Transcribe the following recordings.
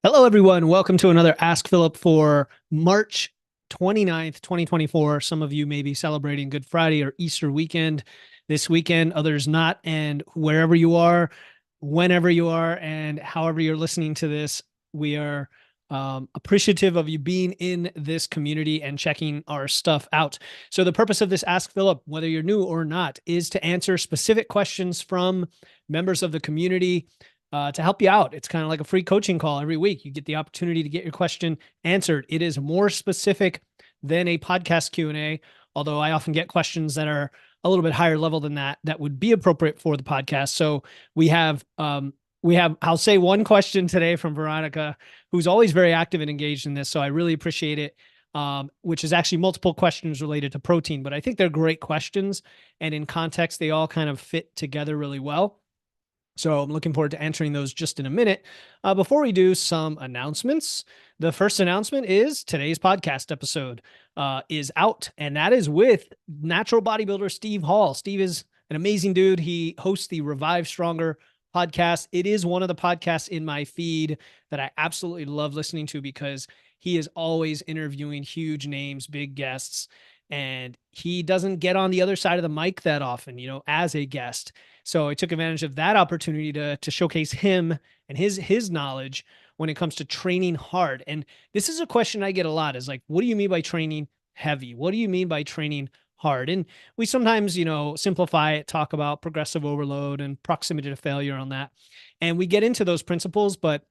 Hello, everyone. Welcome to another Ask Philip for March 29th, 2024. Some of you may be celebrating Good Friday or Easter weekend this weekend, others not. And wherever you are, whenever you are, and however you're listening to this, we are appreciative of you being in this community and checking our stuff out. So the purpose of this Ask Philip, whether you're new or not, is to answer specific questions from members of the community to help you out. It's kind of like a free coaching call every week. You get the opportunity to get your question answered. It is more specific than a podcast Q&A, although I often get questions that are a little bit higher level than that would be appropriate for the podcast. So we have, I'll say one question today from Veronica, who's always very active and engaged in this. So I really appreciate it. Which is actually multiple questions related to protein, but I think they're great questions. And in context, they all kind of fit together really well. So I'm looking forward to answering those just in a minute. Before we do some announcements, the first announcement is today's podcast episode is out, and that is with natural bodybuilder Steve Hall. Steve is an amazing dude. He hosts the Revive Stronger podcast. It is one of the podcasts in my feed that I absolutely love listening to because he is always interviewing huge names, big guests, and he doesn't get on the other side of the mic that often, as a guest. So I took advantage of that opportunity to showcase him and his knowledge when it comes to training hard. And this is a question I get a lot, is like, what do you mean by training heavy? What do you mean by training hard? And we sometimes, simplify it, talk about progressive overload and proximity to failure on that. And we get into those principles, but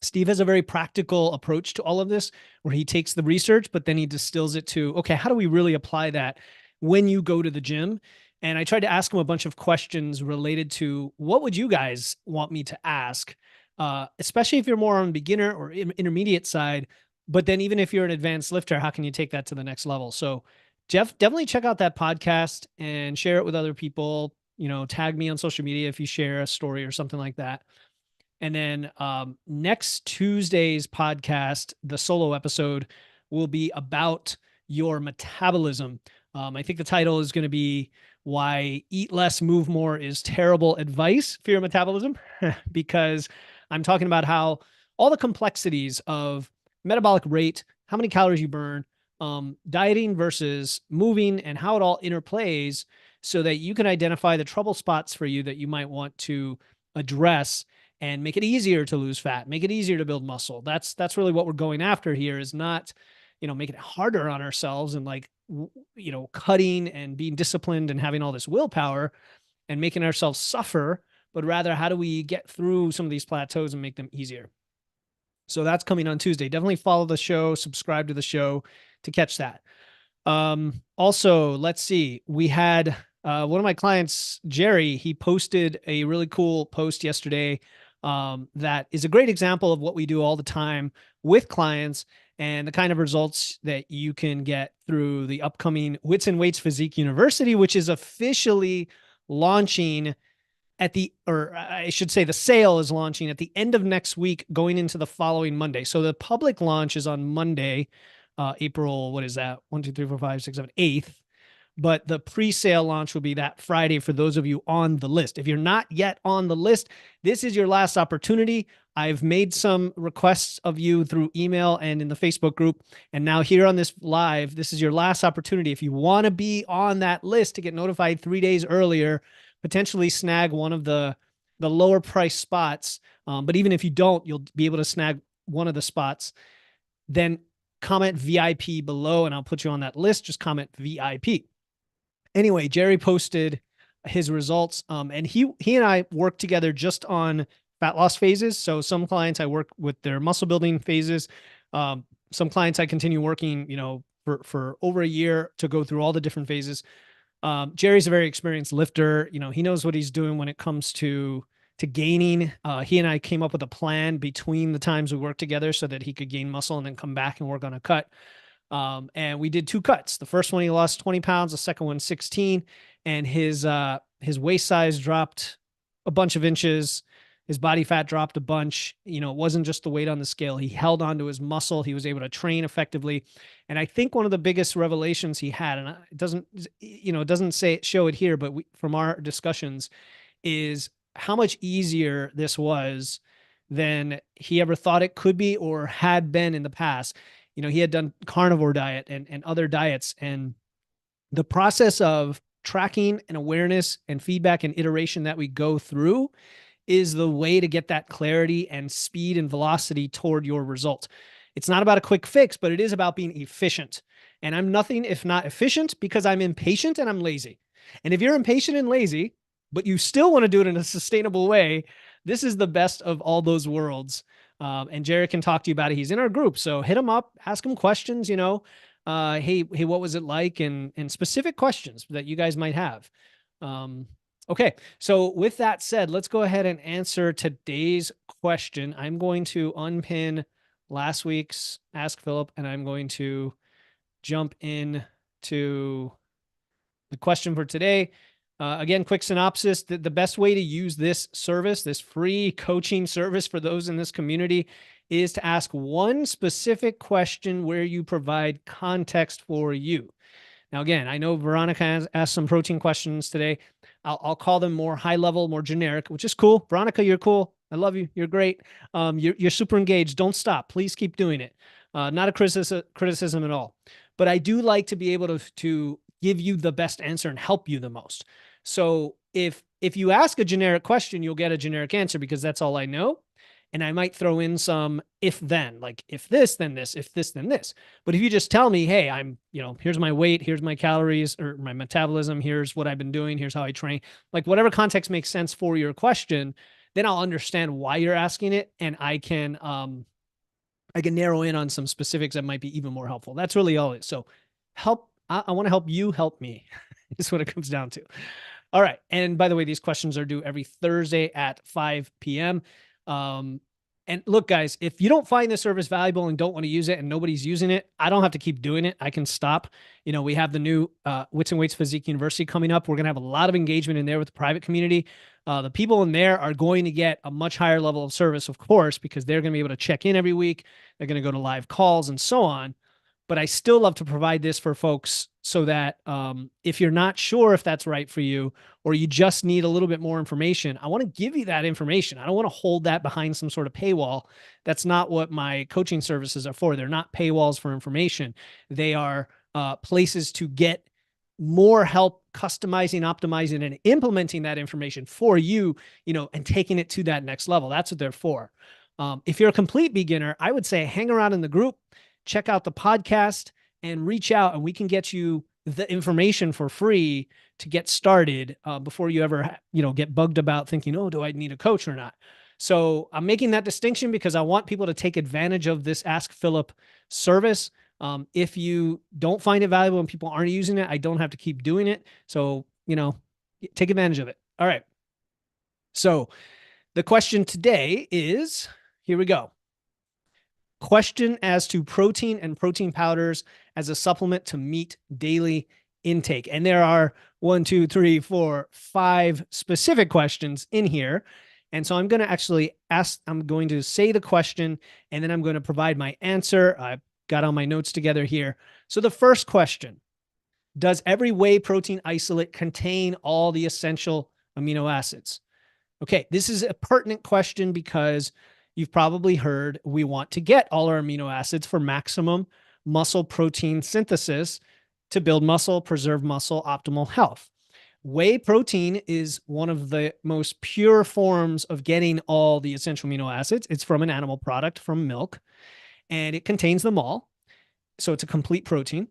Steve has a very practical approach to all of this where he takes the research, but then he distills it to, okay, how do we really apply that when you go to the gym? And I tried to ask him a bunch of questions related to what would you guys want me to ask, especially if you're more on beginner or intermediate side, but then even if you're an advanced lifter, how can you take that to the next level? So Jeff, definitely check out that podcast and share it with other people, tag me on social media if you share a story or something like that. And then next Tuesday's podcast, the solo episode, will be about your metabolism. I think the title is going to be Why Eat Less, Move More is Terrible Advice for Your Metabolism, because I'm talking about how all the complexities of metabolic rate, how many calories you burn, dieting versus moving, and how it all interplays so that you can identify the trouble spots for you that you might want to address and make it easier to lose fat, make it easier to build muscle. That's really what we're going after here, is not, making it harder on ourselves and cutting and being disciplined and having all this willpower and making ourselves suffer, but rather how do we get through some of these plateaus and make them easier? So that's coming on Tuesday. Definitely follow the show, subscribe to the show to catch that. Also, let's see, we had one of my clients, Jerry, he posted a really cool post yesterday that is a great example of what we do all the time with clients and the kind of results that you can get through the upcoming Wits and Weights Physique University, which is officially launching or I should say the sale is launching at the end of next week, going into the following Monday. So the public launch is on Monday, April, what is that? 1, 2, 3, 4, 5, 6, 7, 8th. But the pre-sale launch will be that Friday for those of you on the list. If you're not yet on the list, this is your last opportunity. I've made some requests of you through email and in the Facebook group. And now here on this live, this is your last opportunity. If you want to be on that list to get notified 3 days earlier, potentially snag one of the lower price spots. But even if you don't, you'll be able to snag one of the spots. Then comment VIP below and I'll put you on that list. Just comment VIP. Anyway, Jerry posted his results, and he and I work together just on fat loss phases. So some clients I work with their muscle building phases. Some clients I continue working, for over a year to go through all the different phases. Jerry's a very experienced lifter. He knows what he's doing when it comes to gaining. He and I came up with a plan between the times we worked together so that he could gain muscle and then come back and work on a cut. And we did 2 cuts. The first one, he lost 20 pounds, the second one, 16. And his waist size dropped a bunch of inches. His body fat dropped a bunch. It wasn't just the weight on the scale. He held on to his muscle. He was able to train effectively. And I think one of the biggest revelations he had, and it doesn't show it here, but from our discussions, is how much easier this was than he ever thought it could be or had been in the past. He had done carnivore diet and other diets, and the process of tracking and awareness and feedback and iteration that we go through is the way to get that clarity and speed and velocity toward your results. It's not about a quick fix, but it is about being efficient. And I'm nothing if not efficient because I'm impatient and I'm lazy. And if you're impatient and lazy, but you still want to do it in a sustainable way, this is the best of all those worlds. And Jared can talk to you about it. He's in our group. So hit him up, ask him questions, hey, what was it like? And specific questions that you guys might have. Okay. So with that said, let's go ahead and answer today's question. I'm going to unpin last week's Ask Philip, and I'm going to jump in to the question for today. Again, quick synopsis. The best way to use this service, this free coaching service for those in this community, is to ask one specific question where you provide context for you. Now, again, I know Veronica has asked some protein questions today. I'll call them more high level, more generic, which is cool. Veronica, you're cool. I love you. You're great. You're super engaged. Don't stop. Please keep doing it. Not a criticism at all. But I do like to be able to give you the best answer and help you the most. So if you ask a generic question, you'll get a generic answer because that's all I know. And I might throw in some if then, like if this, then this, if this, then this. But if you just tell me, hey, here's my weight, here's my calories or my metabolism, here's what I've been doing, here's how I train, like whatever context makes sense for your question, then I'll understand why you're asking it. And I can narrow in on some specifics that might be even more helpful. That's really all it is. So I want to help you help me is what it comes down to. All right. And by the way, these questions are due every Thursday at 5 p.m. And look, guys, if you don't find this service valuable and don't want to use it and nobody's using it, I don't have to keep doing it. I can stop. We have the new Wits and Weights Physique University coming up. We're going to have a lot of engagement in there with the private community. The people in there are going to get a much higher level of service, of course, because they're going to be able to check in every week. They're going to go to live calls and so on. But I still love to provide this for folks so that if you're not sure if that's right for you or you just need a little bit more information, I want to give you that information. I don't want to hold that behind some sort of paywall. That's not what my coaching services are for. They're not paywalls for information. They are places to get more help customizing, optimizing, and implementing that information for you, and taking it to that next level. That's what they're for. If you're a complete beginner, I would say hang around in the group, check out the podcast, and reach out, and we can get you the information for free to get started before you ever, get bugged about thinking, oh, do I need a coach or not? So I'm making that distinction because I want people to take advantage of this Ask Philip service. If you don't find it valuable and people aren't using it, I don't have to keep doing it. So, take advantage of it. All right. So the question today is, here we go. Question as to protein and protein powders as a supplement to meet daily intake. And there are 1, 2, 3, 4, 5 specific questions in here. And so I'm going to say the question, and then I'm going to provide my answer. I've got all my notes together here. So the first question, does every whey protein isolate contain all the essential amino acids? Okay, this is a pertinent question because you've probably heard we want to get all our amino acids for maximum muscle protein synthesis to build muscle, preserve muscle, optimal health. Whey protein is one of the most pure forms of getting all the essential amino acids. It's from an animal product, from milk, and it contains them all. So it's a complete protein,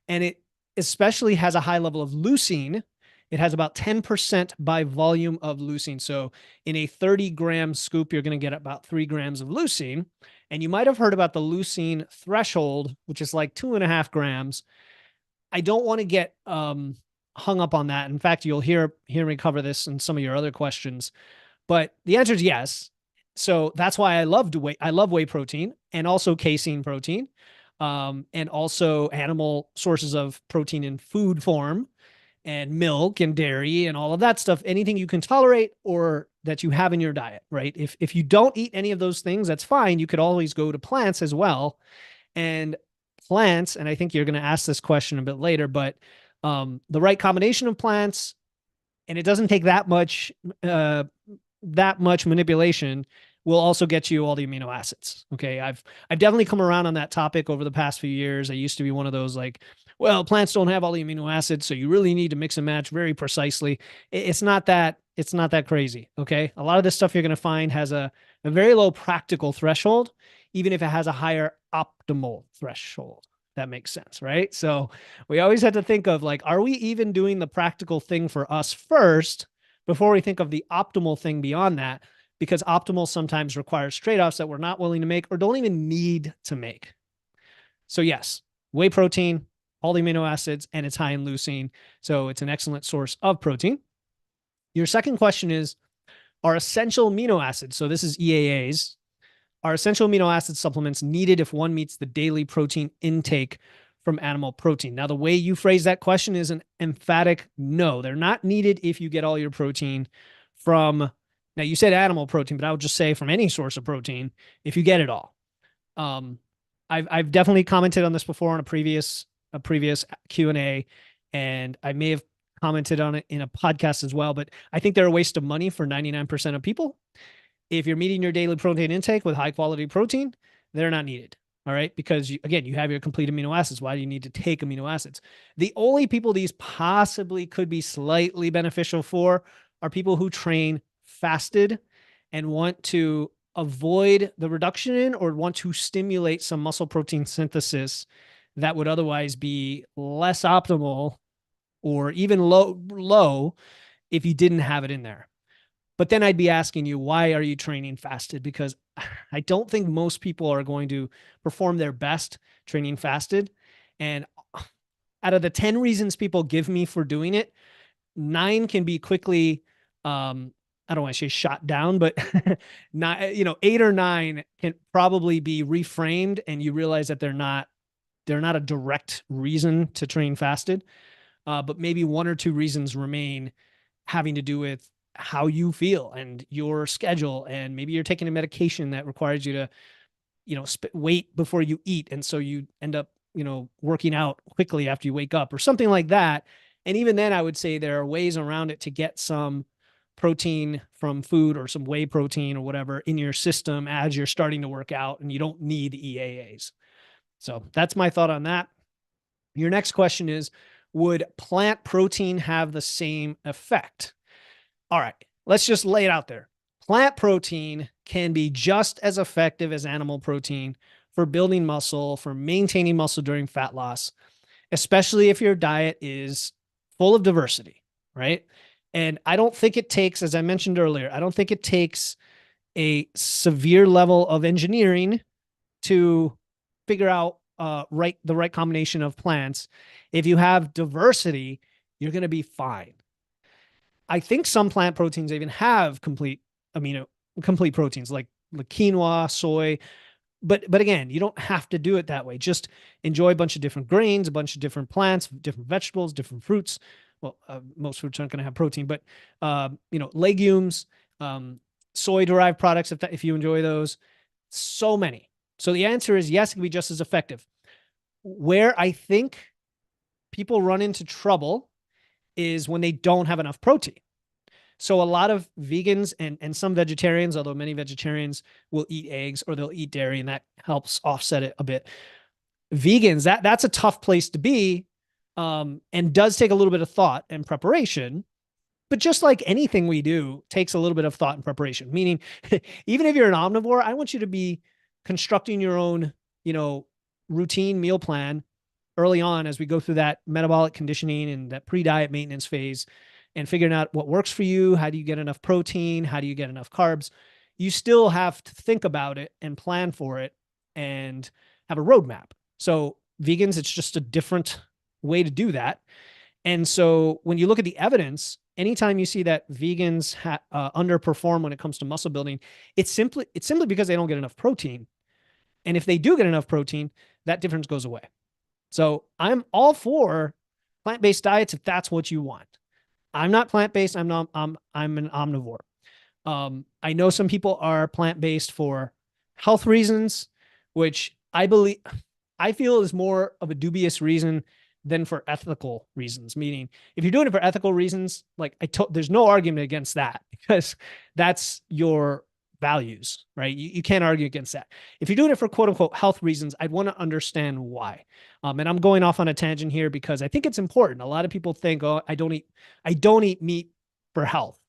and it especially has a high level of leucine. It has about 10% by volume of leucine. So in a 30-gram scoop, you're going to get about 3 grams of leucine. And you might have heard about the leucine threshold, which is like 2.5 grams. I don't want to get hung up on that. In fact, you'll hear me cover this in some of your other questions. But the answer is yes. So that's why I love whey protein and also casein protein, and also animal sources of protein in food form, and milk and dairy and all of that stuff, anything you can tolerate or that you have in your diet, right? If you don't eat any of those things, that's fine. You could always go to plants as well. And plants, and I think you're going to ask this question a bit later, but the right combination of plants, and it doesn't take that much manipulation, will also get you all the amino acids. Okay. I've definitely come around on that topic over the past few years. I used to be one of those like, well, plants don't have all the amino acids, so you really need to mix and match very precisely. It's not that crazy. Okay. A lot of this stuff you're going to find has a very low practical threshold, even if it has a higher optimal threshold. That makes sense, right? So we always have to think of like, are we even doing the practical thing for us first before we think of the optimal thing beyond that? Because optimal sometimes requires trade-offs that we're not willing to make or don't even need to make. So yes, whey protein, all the amino acids, and it's high in leucine. So it's an excellent source of protein. Your second question is, are essential amino acids, so this is EAAs, are essential amino acid supplements needed if one meets the daily protein intake from animal protein? Now, the way you phrase that question is an emphatic no. They're not needed if you get all your protein from, now you said animal protein, but I would just say from any source of protein if you get it all. I've definitely commented on this before on a previous Q&A, and I may have commented on it in a podcast as well, but I think they're a waste of money for 99% of people. If you're meeting your daily protein intake with high quality protein, they're not needed. All right. Because again, you have your complete amino acids. Why do you need to take amino acids? The only people these possibly could be slightly beneficial for are people who train fasted and want to avoid the reduction in or want to stimulate some muscle protein synthesis that would otherwise be less optimal or even low if you didn't have it in there. But then I'd be asking you, why are you training fasted? Because I don't think most people are going to perform their best training fasted. And out of the 10 reasons people give me for doing it, 9 can be quickly, I don't want to say shot down, but 8 or 9 can probably be reframed, and you realize that they're not a direct reason to train fasted. But maybe 1 or 2 reasons remain, having to do with how you feel and your schedule. And maybe you're taking a medication that requires you to, wait before you eat. And so you end up, working out quickly after you wake up or something like that. And even then I would say there are ways around it to get some protein from food or some whey protein or whatever in your system as you're starting to work out, and you don't need EAAs. So that's my thought on that. Your next question is, would plant protein have the same effect? All right, let's just lay it out there. Plant protein can be just as effective as animal protein for building muscle, for maintaining muscle during fat loss, especially if your diet is full of diversity, right? And I don't think it takes, as I mentioned earlier, I don't think it takes a severe level of engineering to figure out the right combination of plants. If you have diversity, you're going to be fine. I think some plant proteins even have complete proteins like quinoa, soy. But again, you don't have to do it that way. Just enjoy a bunch of different grains, a bunch of different plants, different vegetables, different fruits. Well, most fruits aren't going to have protein, but legumes, soy-derived products, if you enjoy those, so many. So the answer is yes, it can be just as effective. Where I think people run into trouble is when they don't have enough protein. So a lot of vegans and some vegetarians, although many vegetarians will eat eggs or they'll eat dairy, and that helps offset it a bit. Vegans, that's a tough place to be, and does take a little bit of thought and preparation. But just like anything we do takes a little bit of thought and preparation, meaning even if you're an omnivore, I want you to be constructing your own, routine meal plan early on as we go through that metabolic conditioning and that pre-diet maintenance phase, and figuring out what works for you. How do you get enough protein? How do you get enough carbs? You still have to think about it and plan for it and have a roadmap. So vegans, it's just a different way to do that. And so when you look at the evidence, anytime you see that vegans underperform when it comes to muscle building, it's simply because they don't get enough protein. And if they do get enough protein, that difference goes away. So I'm all for plant-based diets if that's what you want. I'm not plant-based. I'm an omnivore. I know some people are plant-based for health reasons, which I feel is more of a dubious reason than for ethical reasons. Meaning, if you're doing it for ethical reasons, there's no argument against that, because that's your values, right? You can't argue against that. If you're doing it for quote unquote health reasons, I'd want to understand why. And I'm going off on a tangent here because I think it's important. A lot of people think, oh, I don't eat meat for health.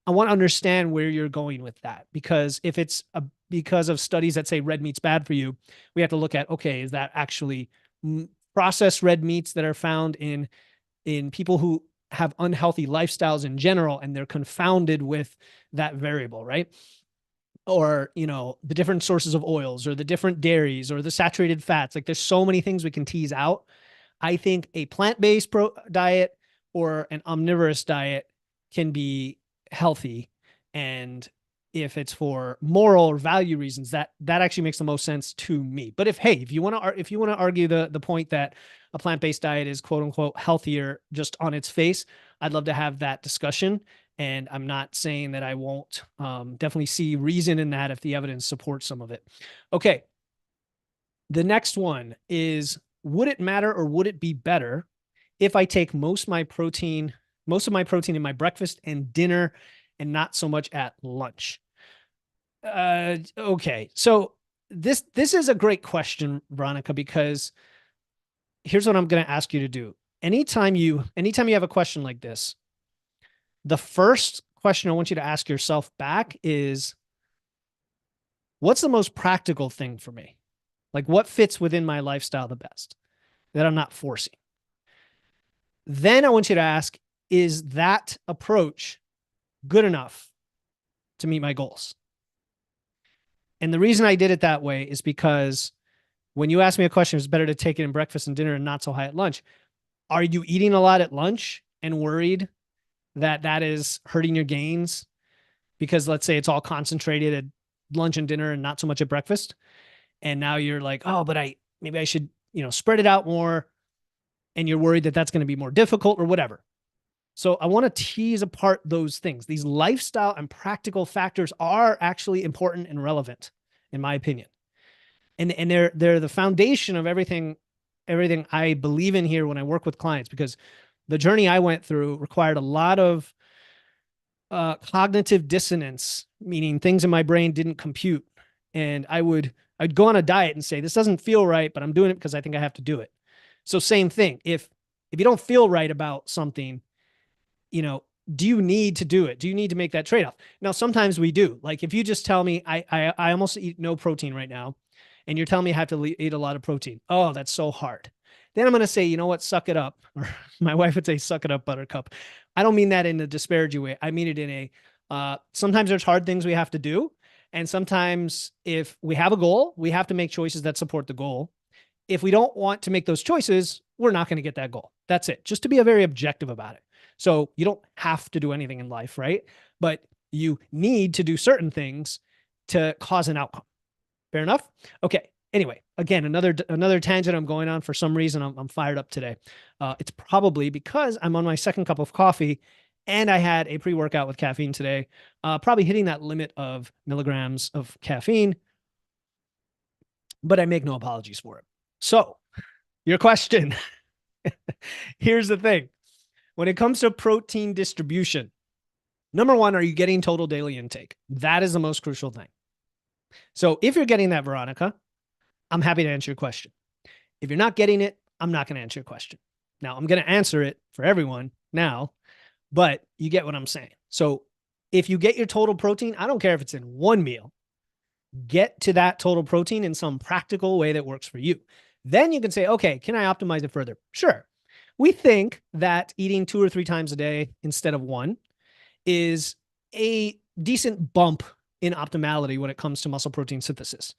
I want to understand where you're going with that, because if it's because of studies that say red meat's bad for you, we have to look at, okay, is that actually processed red meats that are found in people who have unhealthy lifestyles in general, and they're confounded with that variable, right? Or, the different sources of oils or the different dairies or the saturated fats. Like there's so many things we can tease out. I think a plant-based diet or an omnivorous diet can be healthy. And if it's for moral or value reasons, that actually makes the most sense to me. But if you want to argue the point that a plant-based diet is quote unquote healthier just on its face, I'd love to have that discussion. And I'm not saying that I won't definitely see reason in that if the evidence supports some of it. Okay. The next one is, would it matter or would it be better if I take most of my protein in my breakfast and dinner and not so much at lunch? Okay. So this is a great question, Veronica, because here's what I'm going to ask you to do. Anytime you have a question like this, the first question I want you to ask yourself back is, what's the most practical thing for me? Like what fits within my lifestyle the best that I'm not forcing? Then I want you to ask, is that approach good enough to meet my goals? And the reason I did it that way is because when you ask me a question, it's better to take it in breakfast and dinner and not so high at lunch. Are you eating a lot at lunch and worried that that is hurting your gains? Because let's say it's all concentrated at lunch and dinner and not so much at breakfast. And now you're like, oh, but maybe I should, spread it out more. And you're worried that that's going to be more difficult or whatever. So I want to tease apart those things. These lifestyle and practical factors are actually important and relevant, in my opinion. And they're the foundation of everything I believe in here when I work with clients, because the journey I went through required a lot of cognitive dissonance, meaning things in my brain didn't compute. And I'd go on a diet and say, this doesn't feel right, but I'm doing it because I think I have to do it. So same thing. If you don't feel right about something, do you need to do it? Do you need to make that trade-off? Now, sometimes we do. Like if you just tell me I almost eat no protein right now, and you're telling me I have to eat a lot of protein. Oh, that's so hard. Then I'm going to say, you know what? Suck it up. Or my wife would say, suck it up, buttercup. I don't mean that in a disparaging way. I mean it in sometimes there's hard things we have to do. And sometimes if we have a goal, we have to make choices that support the goal. If we don't want to make those choices, we're not going to get that goal. That's it. Just to be very objective about it. So you don't have to do anything in life, right? But you need to do certain things to cause an outcome. Fair enough? Okay. Anyway, again, another tangent I'm going on. For some reason, I'm fired up today. It's probably because I'm on my second cup of coffee and I had a pre-workout with caffeine today, probably hitting that limit of milligrams of caffeine, but I make no apologies for it. So your question, here's the thing. When it comes to protein distribution, number one, are you getting total daily intake? That is the most crucial thing. So if you're getting that, Veronica, I'm happy to answer your question. If you're not getting it, I'm not going to answer your question. Now, I'm going to answer it for everyone now, but you get what I'm saying. So if you get your total protein, I don't care if it's in one meal, get to that total protein in some practical way that works for you. Then you can say, okay, can I optimize it further? Sure. We think that eating 2 or 3 times a day instead of one is a decent bump in optimality when it comes to muscle protein synthesis,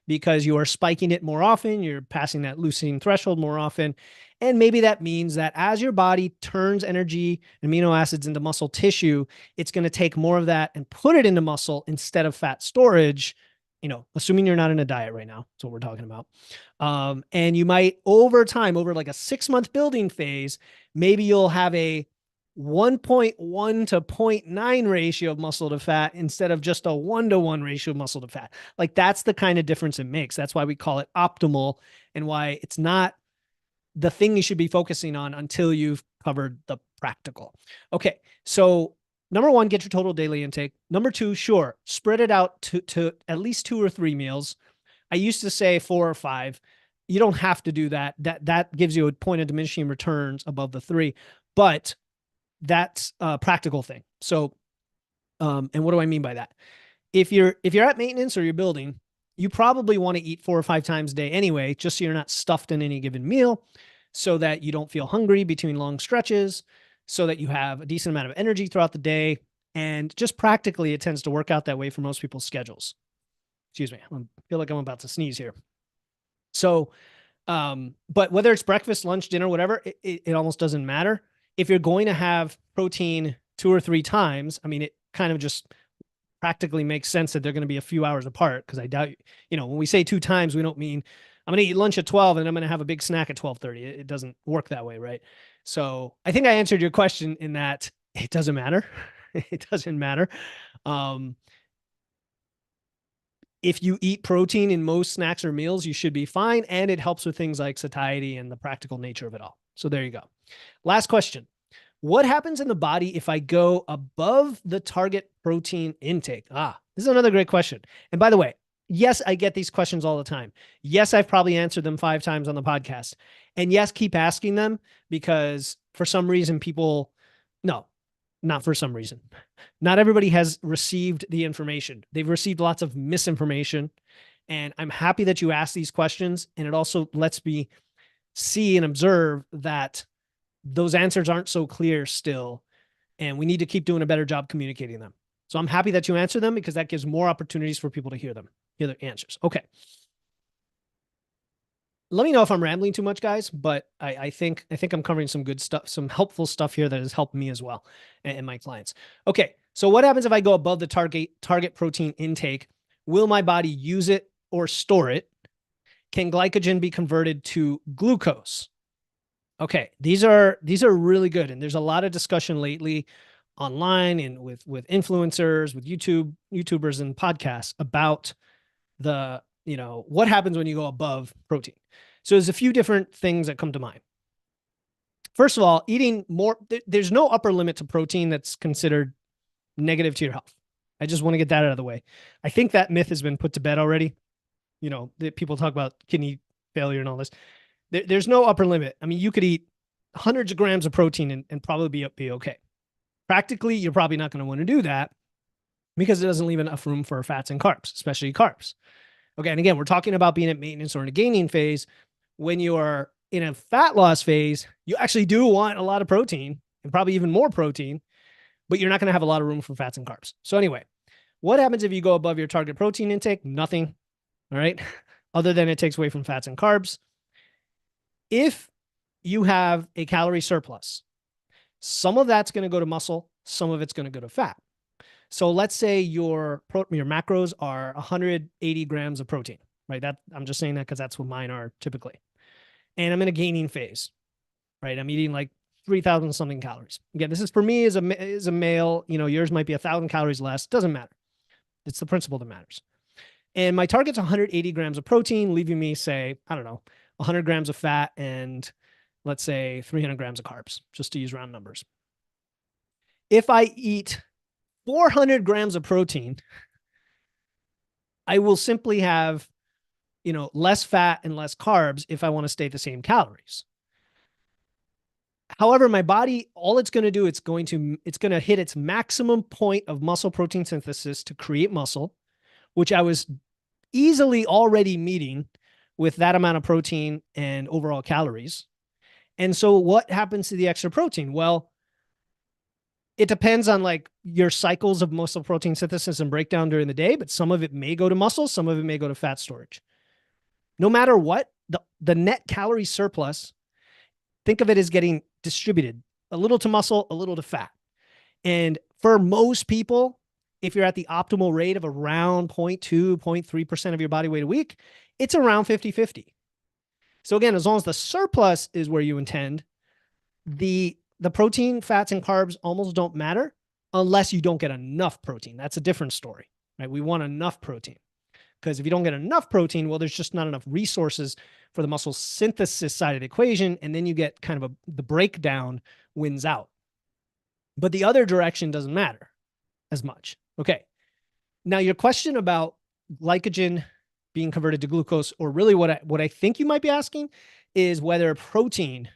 because you are spiking it more often, you're passing that leucine threshold more often. And maybe that means that as your body turns energy and amino acids into muscle tissue, it's going to take more of that and put it into muscle instead of fat storage, assuming you're not in a diet right now. That's what we're talking about. And you might over time, over like a 6-month building phase, maybe you'll have a 1.1 to 0.9 ratio of muscle to fat instead of just a 1-to-1 ratio of muscle to fat. Like that's the kind of difference it makes. That's why we call it optimal, and why it's not the thing you should be focusing on until you've covered the practical. Okay. So number one, get your total daily intake. Number two, sure, spread it out to at least 2 or 3 meals. I used to say 4 or 5. You don't have to do that. That gives you a point of diminishing returns above the 3, but that's a practical thing. So, and what do I mean by that? If you're at maintenance or you're building, you probably want to eat 4 or 5 times a day anyway, just so you're not stuffed in any given meal, so that you don't feel hungry between long stretches, so that you have a decent amount of energy throughout the day. And just practically, it tends to work out that way for most people's schedules. Excuse me. I feel like I'm about to sneeze here. So, but whether it's breakfast, lunch, dinner, whatever, it almost doesn't matter. If you're going to have protein 2 or 3 times, I mean, it kind of just practically makes sense that they're going to be a few hours apart, because I doubt, when we say 2 times, we don't mean I'm going to eat lunch at 12 and I'm going to have a big snack at 12:30. It doesn't work that way, right? So I think I answered your question in that it doesn't matter. It doesn't matter. If you eat protein in most snacks or meals, you should be fine. And it helps with things like satiety and the practical nature of it all. So there you go. Last question. What happens in the body if I go above the target protein intake? This is another great question. And by the way, yes, I get these questions all the time. Yes, I've probably answered them 5 times on the podcast. And yes, keep asking them, because for some reason no, not for some reason. Not everybody has received the information. They've received lots of misinformation. And I'm happy that you asked these questions. And it also lets me see and observe that those answers aren't so clear still. And we need to keep doing a better job communicating them. So I'm happy that you answer them, because that gives more opportunities for people to hear the answers. Okay. Let me know if I'm rambling too much, guys, but I think I'm covering some good stuff, some helpful stuff here that has helped me as well and my clients. Okay, so what happens if I go above the target protein intake? Will my body use it or store it? Can glycogen be converted to glucose? Okay, these are really good, and there's a lot of discussion lately online and with influencers, with YouTubers and podcasts about what happens when you go above protein. So there's a few different things that come to mind. First of all, eating more, there's no upper limit to protein that's considered negative to your health. I just want to get that out of the way. I think that myth has been put to bed already. That people talk about kidney failure and all this. There's no upper limit. I mean, you could eat hundreds of grams of protein and probably be okay. Practically, you're probably not going to want to do that, because it doesn't leave enough room for fats and carbs, especially carbs. Okay, and again, we're talking about being at maintenance or in a gaining phase. When you are in a fat loss phase, you actually do want a lot of protein, and probably even more protein, but you're not going to have a lot of room for fats and carbs. So anyway, what happens if you go above your target protein intake? Nothing, all right, other than it takes away from fats and carbs. If you have a calorie surplus, some of that's going to go to muscle, some of it's going to go to fat. So let's say your macros are 180 grams of protein, right? I'm just saying that because that's what mine are typically. And I'm in a gaining phase, right? I'm eating like 3,000 something calories. Again, this is for me as a male. Yours might be 1,000 calories less. Doesn't matter. It's the principle that matters. And my target's 180 grams of protein, leaving me, say, I don't know, 100 grams of fat and let's say 300 grams of carbs, just to use round numbers. If I eat 400 grams of protein, I will simply have, less fat and less carbs if I want to stay at the same calories. However, my body, all it's going to do, it's going to hit its maximum point of muscle protein synthesis to create muscle, which I was easily already meeting with that amount of protein and overall calories. And so what happens to the extra protein? Well, it depends on like your cycles of muscle protein synthesis and breakdown during the day, but some of it may go to muscle, some of it may go to fat storage. No matter what, the net calorie surplus, think of it as getting distributed, a little to muscle, a little to fat. And for most people, if you're at the optimal rate of around 0.2, 0.3% of your body weight a week, it's around 50-50. So again, as long as the surplus is where you intend, the protein, fats, and carbs almost don't matter unless you don't get enough protein. That's a different story, right? We want enough protein, because if you don't get enough protein, well, there's just not enough resources for the muscle synthesis side of the equation. And then you get kind of the breakdown wins out. but the other direction doesn't matter as much. Okay. Now your question about glycogen being converted to glucose, or really what I think you might be asking is whether protein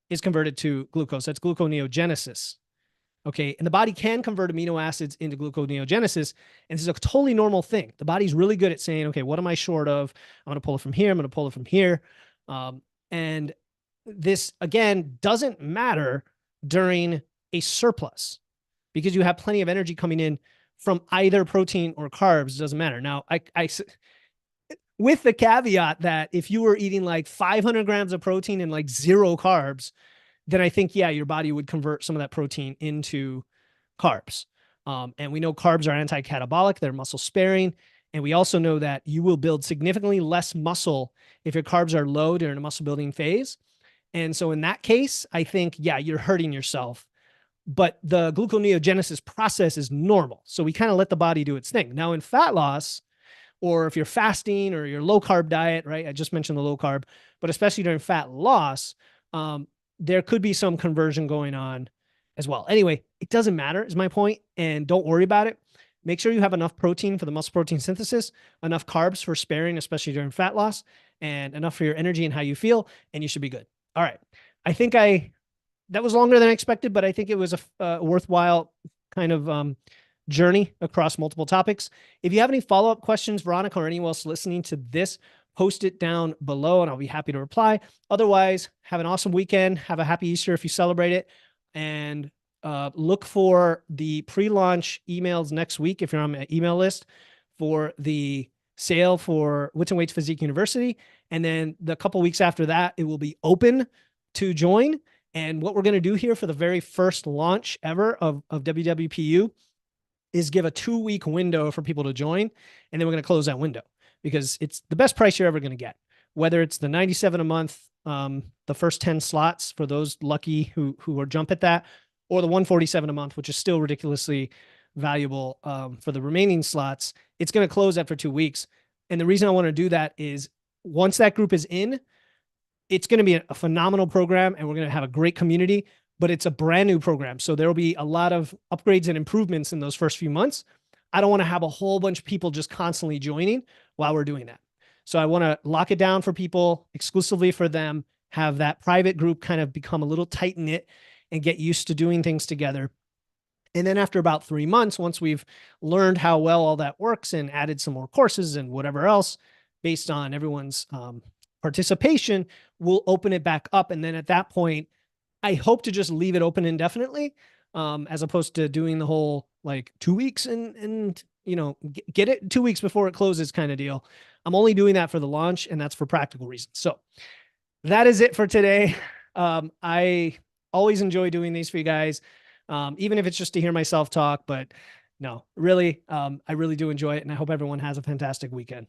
is converted to glucose. That's gluconeogenesis. Okay. And the body can convert amino acids into gluconeogenesis. And this is a totally normal thing. The body's really good at saying, okay, what am I short of? I'm going to pull it from here. I'm going to pull it from here. And this, again, doesn't matter during a surplus because you have plenty of energy coming in from either protein or carbs. It doesn't matter. Now, with the caveat that if you were eating like 500 grams of protein and like 0 carbs, then I think, yeah, your body would convert some of that protein into carbs. And we know carbs are anti-catabolic, they're muscle sparing. And we also know that you will build significantly less muscle if your carbs are low during a muscle building phase. And so in that case, I think, yeah, you're hurting yourself. But the gluconeogenesis process is normal. So we kind of let the body do its thing. Now in fat loss, or if you're fasting or your low carb diet, right? I just mentioned the low carb, but especially during fat loss, there could be some conversion going on as well. Anyway, it doesn't matter is my point, and don't worry about it. Make sure you have enough protein for the muscle protein synthesis, enough carbs for sparing, especially during fat loss, and enough for your energy and how you feel, and you should be good. All right. I think that was longer than I expected, but I think it was a worthwhile kind of journey across multiple topics. If you have any follow-up questions, Veronica, or anyone else listening to this, post it down below and I'll be happy to reply. Otherwise, have an awesome weekend. Have a happy Easter if you celebrate it. And look for the pre-launch emails next week if you're on my email list for the sale for Wits and Weights Physique University. And then the couple weeks after that, it will be open to join. And what we're going to do here for the very first launch ever of WWPU is give a 2-week window for people to join. And then we're going to close that window because it's the best price you're ever going to get, whether it's the $97 a month, the first 10 slots for those lucky who are jump at that, or the $147 a month, which is still ridiculously valuable for the remaining slots. It's going to close after 2 weeks. And the reason I want to do that is once that group is in, it's going to be a phenomenal program and we're going to have a great community, but it's a brand new program. So there'll be a lot of upgrades and improvements in those first few months. I don't want to have a whole bunch of people just constantly joining while we're doing that. So I want to lock it down for people exclusively for them, have that private group kind of become a little tight knit and get used to doing things together. And then after about 3 months, once we've learned how well all that works and added some more courses and whatever else based on everyone's participation, we'll open it back up. And then at that point, I hope to just leave it open indefinitely, as opposed to doing the whole like 2 weeks and get it 2 weeks before it closes kind of deal. I'm only doing that for the launch, and that's for practical reasons. So that is it for today. I always enjoy doing these for you guys, even if it's just to hear myself talk. But no, really, I really do enjoy it, and I hope everyone has a fantastic weekend.